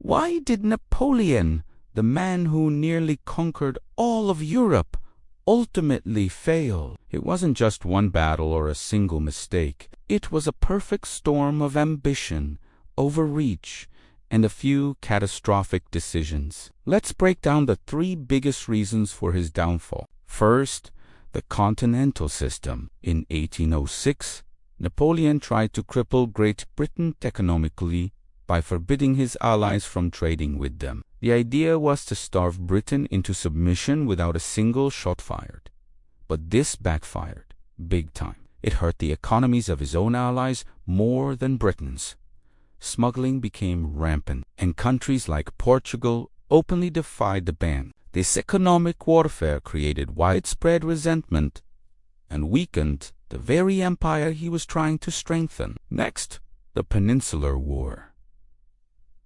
Why did Napoleon, the man who nearly conquered all of Europe, ultimately fail? It wasn't just one battle or a single mistake. It was a perfect storm of ambition, overreach, and a few catastrophic decisions. Let's break down the three biggest reasons for his downfall. First, the continental system. In 1806, Napoleon tried to cripple Great Britain economically by forbidding his allies from trading with them. The idea was to starve Britain into submission without a single shot fired. But this backfired big time. It hurt the economies of his own allies more than Britain's. Smuggling became rampant, and countries like Portugal openly defied the ban. This economic warfare created widespread resentment and weakened the very empire he was trying to strengthen. Next, the Peninsular War.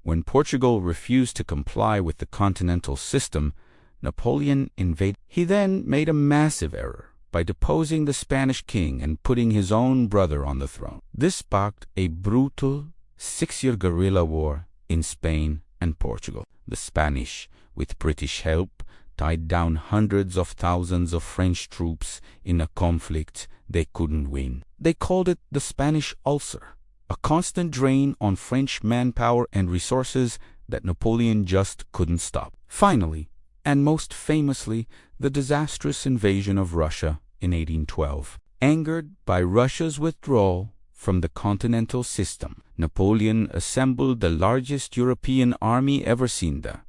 When Portugal refused to comply with the continental system, Napoleon invaded. He then made a massive error by deposing the Spanish king and putting his own brother on the throne. This sparked a brutal 6-year guerrilla war in Spain and Portugal. The Spanish, with British help, tied down hundreds of thousands of French troops in a conflict they couldn't win. They called it the Spanish Ulcer, a constant drain on French manpower and resources that Napoleon just couldn't stop. Finally, and most famously, the disastrous invasion of Russia in 1812. Angered by Russia's withdrawal from the continental system, Napoleon assembled the largest European army ever seen, the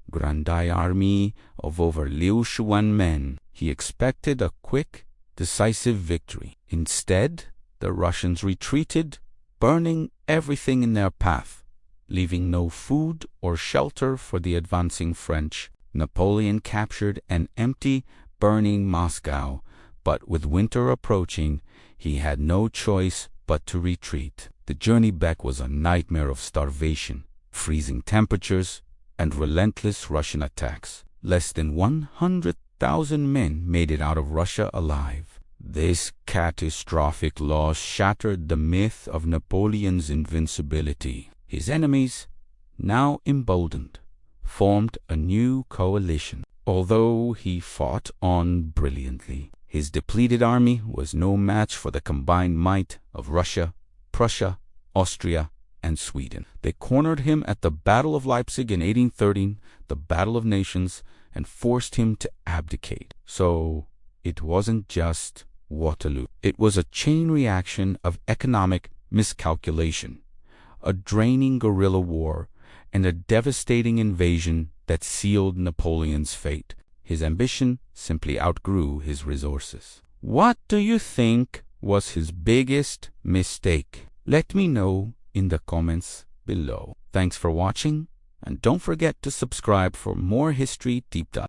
Grandi Army of over Liu Shuan men. He expected a quick, decisive victory. Instead, the Russians retreated, burning everything in their path, leaving no food or shelter for the advancing French. Napoleon captured an empty, burning Moscow, but with winter approaching, he had no choice but to retreat. The journey back was a nightmare of starvation, freezing temperatures, and relentless Russian attacks. Less than 100,000 men made it out of Russia alive. This catastrophic loss shattered the myth of Napoleon's invincibility. His enemies, now emboldened, formed a new coalition. Although he fought on brilliantly, his depleted army was no match for the combined might of Russia, Prussia, Austria, and Sweden. They cornered him at the Battle of Leipzig in 1813, the Battle of Nations, and forced him to abdicate. So it wasn't just Waterloo. It was a chain reaction of economic miscalculation, a draining guerrilla war, and a devastating invasion that sealed Napoleon's fate. His ambition simply outgrew his resources. What do you think was his biggest mistake? Let me know in the comments below. Thanks for watching, and don't forget to subscribe for more history deep dive.